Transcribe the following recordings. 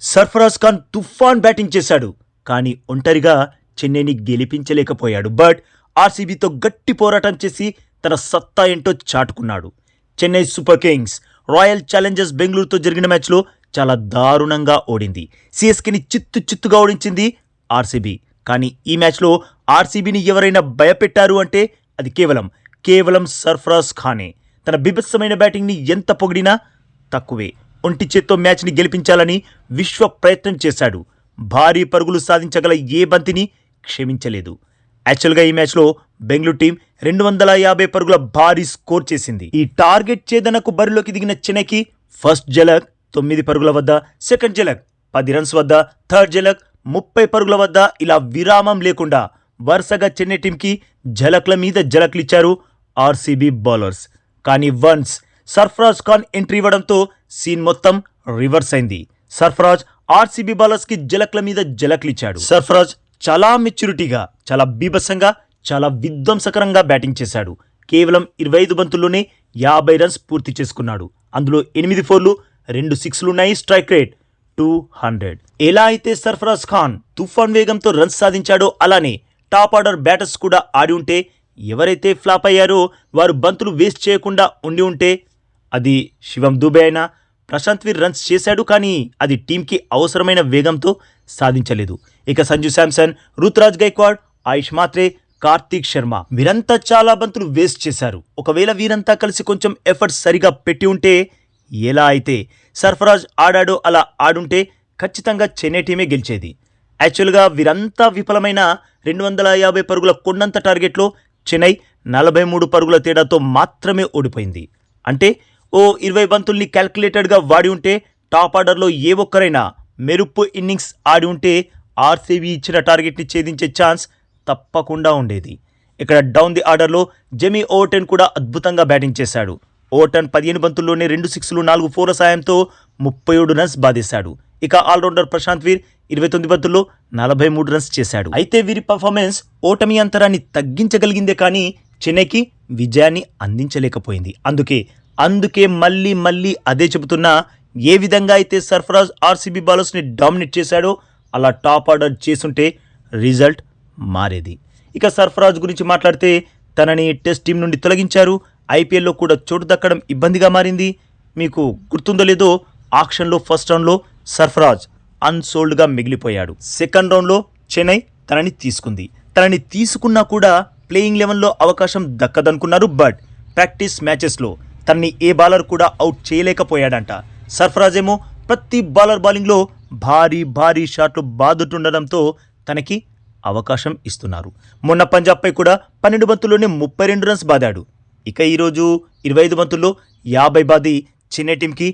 సర్ఫరాజ్ ఖాన్ తుఫాన్ బ్యాటింగ్ చేశాడు, కానీ ఒంటరిగా చెన్నైని గెలిపించలేకపోయాడు. బట్ ఆర్సీబీతో గట్టి పోరాటం చేసి తన సత్తా ఏంటో చాటుకున్నాడు. Chennai Super Kings Royal Challengers బెంగళూరుతో జరిగిన మ్యాచ్లో చాలా దారుణంగా ఓడింది. సిఎస్కేని చిత్తుగా ఓడించింది ఆర్సీబీ. కానీ ఈ మ్యాచ్లో ఆర్సీబీని ఎవరైనా భయపెట్టారు అంటే అది కేవలం సర్ఫరాజ్ ఖానే. తన బీభత్సమైన బ్యాటింగ్ని ఎంత పొగిడినా తక్కువే. ఒంటి చేత్తో మ్యాచ్ని గెలిపించాలని విశ్వ ప్రయత్నం చేశాడు. భారీ పరుగులు సాధించగల ఏ బంతిని క్షమించలేదు. యాక్చువల్గా ఈ మ్యాచ్లో బెంగళూరు టీం 250 పరుగుల భారీ స్కోర్ చేసింది. ఈ టార్గెట్ ఛేదనకు బరిలోకి దిగిన చెన్నైకి ఫస్ట్ జలక్ 9 పరుగుల వద్ద, సెకండ్ జలక్ 10 రన్స్ వద్ద, థర్డ్ జలక్ 30 పరుగుల వద్ద ఇలా విరామం లేకుండా వరుసగా చెన్నై టీంకి జలక్ల మీద జలక్లిచ్చారు ఆర్సీబీ బౌలర్స్. కానీ వన్స్ సర్ఫరాజ్ ఖాన్ ఎంట్రీ ఇవ్వడంతో సీన్ మొత్తం రివర్స్ అయింది. సర్ఫరాజ్ ఆర్సీబీ బౌలర్స్ కి జలక్ల మీద జలక్లిచ్చాడు. సర్ఫరాజ్ చాలా మెచ్యూరిటీగా, చాలా బీభత్సంగా, చాలా విధ్వంసకరంగా బ్యాటింగ్ చేశాడు. కేవలం 25 బంతుల్లోనే 50 రన్స్ పూర్తి చేసుకున్నాడు. అందులో 8 ఫోర్లు, 2 సిక్స్లున్నాయి. Strike rate 200. ఎలా అయితే సర్ఫరాజ్ ఖాన్ తుఫాన్ వేగంతో రన్స్ సాధించాడో అలానే టాప్ ఆర్డర్ బ్యాటర్స్ కూడా ఆడి ఉంటే, ఎవరైతే ఫ్లాప్ అయ్యారో వారు బంతులు వేస్ట్ చేయకుండా ఉండి ఉంటే, అది శివం దూబే అయినా, ప్రశాంత్ వీర్ రన్స్ చేశాడు, కానీ అది టీంకి అవసరమైన వేగంతో సాధించలేదు. ఇక సంజు శాంసన్, రుతురాజ్ గైక్వాడ్, ఆయుష్ మాత్రే, కార్తీక్ శర్మ వీరంతా చాలా బంతులు వేస్ట్ చేశారు. ఒకవేళ వీరంతా కలిసి కొంచెం ఎఫర్ట్స్ సరిగా పెట్టి ఉంటే, ఎలా అయితే సర్ఫరాజ్ ఆడాడో అలా ఆడుంటే ఖచ్చితంగా చెన్నై టీమే గెలిచేది. యాక్చువల్గా వీరంతా విఫలమైన 250 పరుగుల కొండంత టార్గెట్లో చెన్నై 43 పరుగుల తేడాతో మాత్రమే ఓడిపోయింది. అంటే ఓ 20 బంతుల్ని క్యాల్కులేటెడ్గా వాడి ఉంటే, టాప్ ఆర్డర్లో ఏ ఒక్కరైనా మెరుపు ఇన్నింగ్స్ ఆడి ఉంటే ఆర్సీబీ ఇచ్చిన టార్గెట్ని ఛేదించే ఛాన్స్ తప్పకుండా ఉండేది. ఇక్కడ డౌన్ ది ఆర్డర్లో జెమీ ఓవర్టన్ కూడా అద్భుతంగా బ్యాటింగ్ చేశాడు. ఓవర్టన్ 15 బంతుల్లోనే 2 సిక్స్లు, 4 ఫోర్ల సాయంతో 37 రన్స్ బాధేశాడు. ఇక ఆల్రౌండర్ ప్రశాంత్ వీర్ 29 బంతుల్లో 43 రన్స్ చేశాడు. అయితే వీరి పర్ఫార్మెన్స్ ఓటమి అంతరాన్ని తగ్గించగలిగిందే కానీ చెన్నైకి విజయాన్ని అందించలేకపోయింది. అందుకే మళ్ళీ అదే చెబుతున్నా, ఏ విధంగా అయితే సర్ఫరాజ్ ఆర్సీబీ బౌలర్స్ని డామినేట్ చేశాడో అలా టాప్ ఆర్డర్ చేసుంటే రిజల్ట్ మారేది. ఇక సర్ఫరాజ్ గురించి మాట్లాడితే, తనని టెస్ట్ టీం నుండి తొలగించారు. ఐపీఎల్లో కూడా చోటు దక్కడం ఇబ్బందిగా మారింది. మీకు గుర్తుందో లేదో, ఆక్షన్లో ఫస్ట్ రౌండ్లో సర్ఫరాజ్ అన్సోల్డ్గా మిగిలిపోయాడు. సెకండ్ రౌండ్లో చెన్నై తనని తీసుకున్నా కూడా ప్లేయింగ్ లెవెన్లో అవకాశం దక్కదనుకున్నారు. బట్ ప్రాక్టీస్ మ్యాచెస్లో తనని ఏ బౌలర్ కూడా అవుట్ చేయలేకపోయాడంట. సర్ఫరాజ్ ఏమో ప్రతి బౌలర్ బౌలింగ్లో భారీ షాట్లు బాదుతుండడంతో తనకి అవకాశం ఇస్తున్నారు. మొన్న పంజాబ్పై కూడా 12 బంతుల్లోనే 32 రన్స్ బాదాడు. ఇక ఈరోజు 25 బంతుల్లో 50 బాది చెన్నై టీంకి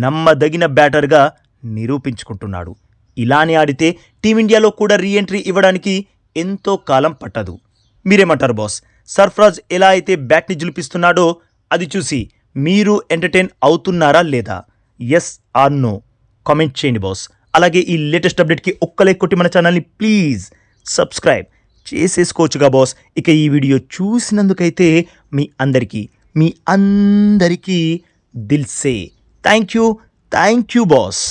నమ్మదగిన బ్యాటర్గా నిరూపించుకుంటున్నాడు. ఇలానే ఆడితే టీమిండియాలో కూడా రీఎంట్రీ ఇవ్వడానికి ఎంతో కాలం పట్టదు. మీరేమంటారు బాస్? సర్ఫరాజ్ ఎలా అయితే బ్యాట్ని జులిపిస్తున్నాడో అది చూసి మీరు ఎంటర్టైన్ అవుతున్నారా లేదా? ఎస్ ఆర్ నో కామెంట్ చేయండి బాస్. అలాగే ఈ లేటెస్ట్ అప్డేట్కి ఒక్క లైక్ కొట్టి మన ఛానల్ని ప్లీజ్ సబ్స్క్రైబ్ చేసేసుకోవచ్చుగా బాస్. ఇక ఈ వీడియో చూసినందుకైతే మీ అందరికీ దిల్ సే థ్యాంక్ యూ బాస్.